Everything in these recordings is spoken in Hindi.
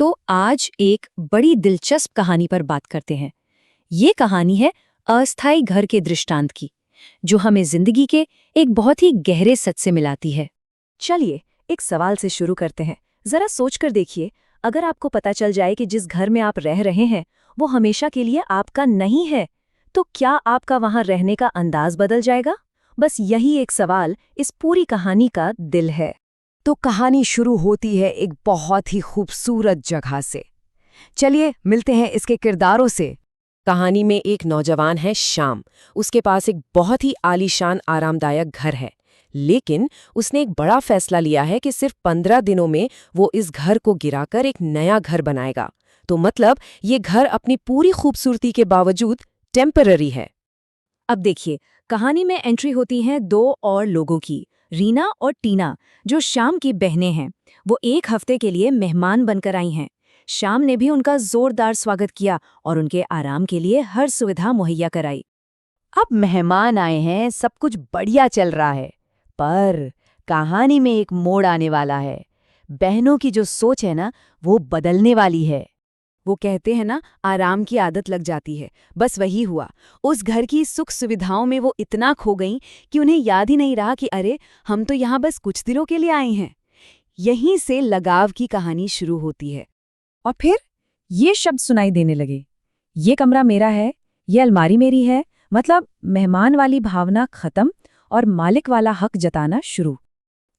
तो आज एक बड़ी दिलचस्प कहानी पर बात करते हैं। ये कहानी है अस्थायी घर के दृष्टांत की, जो हमें जिंदगी के एक बहुत ही गहरे सच से मिलाती है। चलिए एक सवाल से शुरू करते हैं। जरा सोचकर देखिए, अगर आपको पता चल जाए कि जिस घर में आप रह रहे हैं वो हमेशा के लिए आपका नहीं है, तो क्या आपका वहां रहने का अंदाज बदल जाएगा? बस यही एक सवाल इस पूरी कहानी का दिल है। तो कहानी शुरू होती है एक बहुत ही खूबसूरत जगह से। चलिए मिलते हैं इसके किरदारों से। कहानी में एक नौजवान है श्याम। उसके पास एक बहुत ही आलीशान आरामदायक घर है, लेकिन उसने एक बड़ा फैसला लिया है कि सिर्फ 15 दिनों में वो इस घर को गिराकर एक नया घर बनाएगा। तो मतलब ये घर अपनी पूरी खूबसूरती के बावजूद टेम्पररी है। अब देखिए, कहानी में एंट्री होती है दो और लोगों की, रीना और टीना, जो श्याम की बहनें हैं। वो एक हफ्ते के लिए मेहमान बनकर आई हैं। श्याम ने भी उनका जोरदार स्वागत किया और उनके आराम के लिए हर सुविधा मुहैया कराई। अब मेहमान आए हैं, सब कुछ बढ़िया चल रहा है, पर कहानी में एक मोड़ आने वाला है। बहनों की जो सोच है ना, वो बदलने वाली है। वो कहते हैं ना, आराम की आदत लग जाती है। बस वही हुआ। उस घर की सुख सुविधाओं में वो इतना खो गईं कि उन्हें याद ही नहीं रहा कि अरे, हम तो यहाँ बस कुछ दिनों के लिए आए हैं। यहीं से लगाव की कहानी शुरू होती है। और फिर ये शब्द सुनाई देने लगे, ये कमरा मेरा है, ये अलमारी मेरी है। मतलब मेहमान वाली भावना खत्म और मालिक वाला हक जताना शुरू।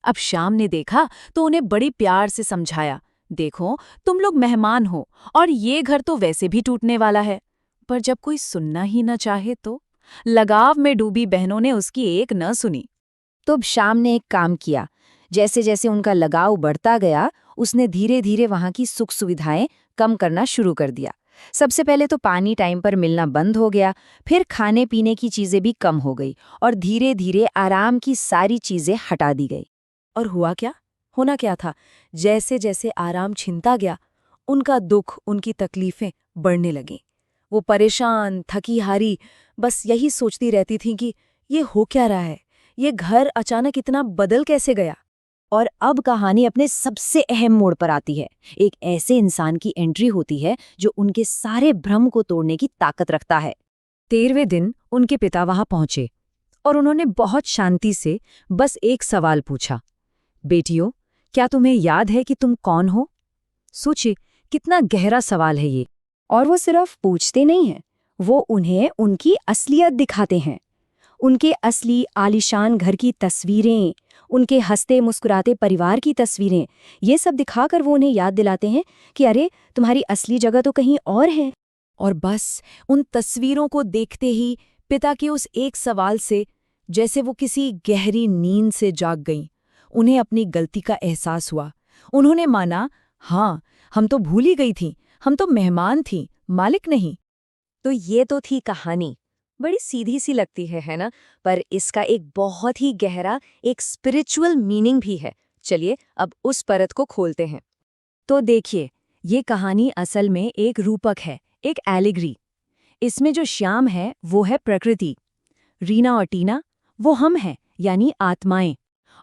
अब श्याम ने देखा तो उन्हें बड़ी प्यार से समझाया, देखो तुम लोग मेहमान हो और ये घर तो वैसे भी टूटने वाला है। पर जब कोई सुनना ही न चाहे तो लगाव में डूबी बहनों ने उसकी एक न सुनी। तो अब श्याम ने एक काम किया। जैसे जैसे उनका लगाव बढ़ता गया, उसने धीरे धीरे वहां की सुख सुविधाएं कम करना शुरू कर दिया। सबसे पहले तो पानी टाइम पर मिलना बंद हो गया, फिर खाने पीने की चीजें भी कम हो गई और धीरे धीरे आराम की सारी चीजें हटा दी गई। और हुआ क्या? होना क्या था, जैसे जैसे आराम छिनता गया, उनका दुख, उनकी तकलीफें बढ़ने लगीं। वो परेशान, थकी हारी, बस यही सोचती रहती थीं कि ये हो क्या रहा है, ये घर अचानक इतना बदल कैसे गया। और अब कहानी अपने सबसे अहम मोड़ पर आती है। एक ऐसे इंसान की एंट्री होती है जो उनके सारे भ्रम को तोड़ने की ताकत रखता है। 13वें दिन उनके पिता वहां पहुंचे और उन्होंने बहुत शांति से बस एक सवाल पूछा, बेटियों, क्या तुम्हें याद है कि तुम कौन हो? सोचिए, कितना गहरा सवाल है ये। और वो सिर्फ पूछते नहीं हैं, वो उन्हें उनकी असलियत दिखाते हैं। उनके असली आलीशान घर की तस्वीरें, उनके हंसते मुस्कुराते परिवार की तस्वीरें, ये सब दिखाकर वो उन्हें याद दिलाते हैं कि अरे, तुम्हारी असली जगह तो कहीं और है। और बस उन तस्वीरों को देखते ही पिता के उस एक सवाल से जैसे वो किसी गहरी नींद से जाग गईं। उन्हें अपनी गलती का एहसास हुआ। उन्होंने माना, हाँ, हम तो भूल ही गई थीं, हम तो मेहमान थीं, मालिक नहीं। तो ये तो थी कहानी। बड़ी सीधी सी लगती है ना? पर इसका एक बहुत ही गहरा, एक स्पिरिचुअल मीनिंग भी है। चलिए अब उस परत को खोलते हैं। तो देखिए, ये कहानी असल में एक रूपक है, एक एलिगरी। इसमें जो श्याम है वो है प्रकृति, रीना और टीना वो हम हैं, यानी आत्माएं।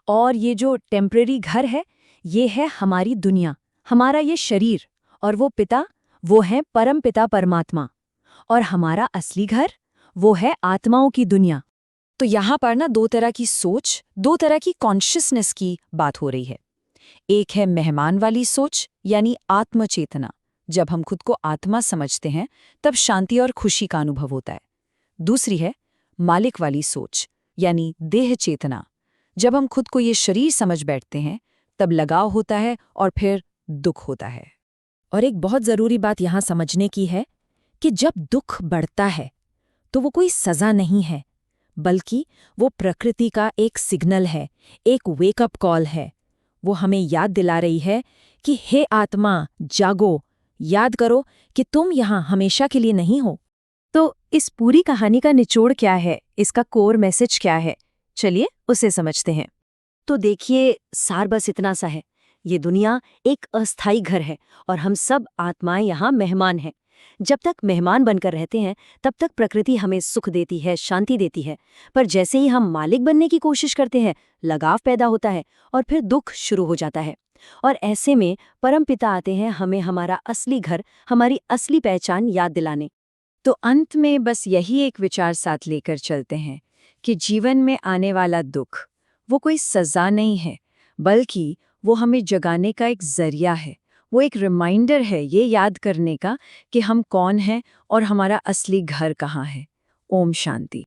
और ये जो टेम्परेरी घर है, ये है हमारी दुनिया, हमारा ये शरीर। और वो पिता, वो है परम पिता परमात्मा। और हमारा असली घर, वो है आत्माओं की दुनिया। तो यहाँ पर ना दो तरह की सोच, दो तरह की कॉन्शियसनेस की बात हो रही है। एक है मेहमान वाली सोच, यानी आत्मचेतना। जब हम खुद को आत्मा समझते हैं तब शांति और खुशी का अनुभव होता है। दूसरी है मालिक वाली सोच, यानी देह चेतना। जब हम खुद को ये शरीर समझ बैठते हैं तब लगाव होता है और फिर दुख होता है। और एक बहुत ज़रूरी बात यहाँ समझने की है कि जब दुख बढ़ता है तो वो कोई सज़ा नहीं है, बल्कि वो प्रकृति का एक सिग्नल है, एक वेकअप कॉल है। वो हमें याद दिला रही है कि हे आत्मा, जागो, याद करो कि तुम यहाँ हमेशा के लिए नहीं हो। तो इस पूरी कहानी का निचोड़ क्या है, इसका कोर मैसेज क्या है? चलिए उसे समझते हैं। तो देखिए, सार बस इतना सा है, ये दुनिया एक अस्थायी घर है और हम सब आत्माएं यहाँ मेहमान हैं। जब तक मेहमान बनकर रहते हैं तब तक प्रकृति हमें सुख देती है, शांति देती है। पर जैसे ही हम मालिक बनने की कोशिश करते हैं, लगाव पैदा होता है और फिर दुख शुरू हो जाता है। और ऐसे में परमपिता आते हैं हमें हमारा असली घर, हमारी असली पहचान याद दिलाने। तो अंत में बस यही एक विचार साथ लेकर चलते हैं कि जीवन में आने वाला दुख वो कोई सज़ा नहीं है, बल्कि वो हमें जगाने का एक ज़रिया है। वो एक रिमाइंडर है ये याद करने का कि हम कौन हैं और हमारा असली घर कहाँ है। ओम शांति।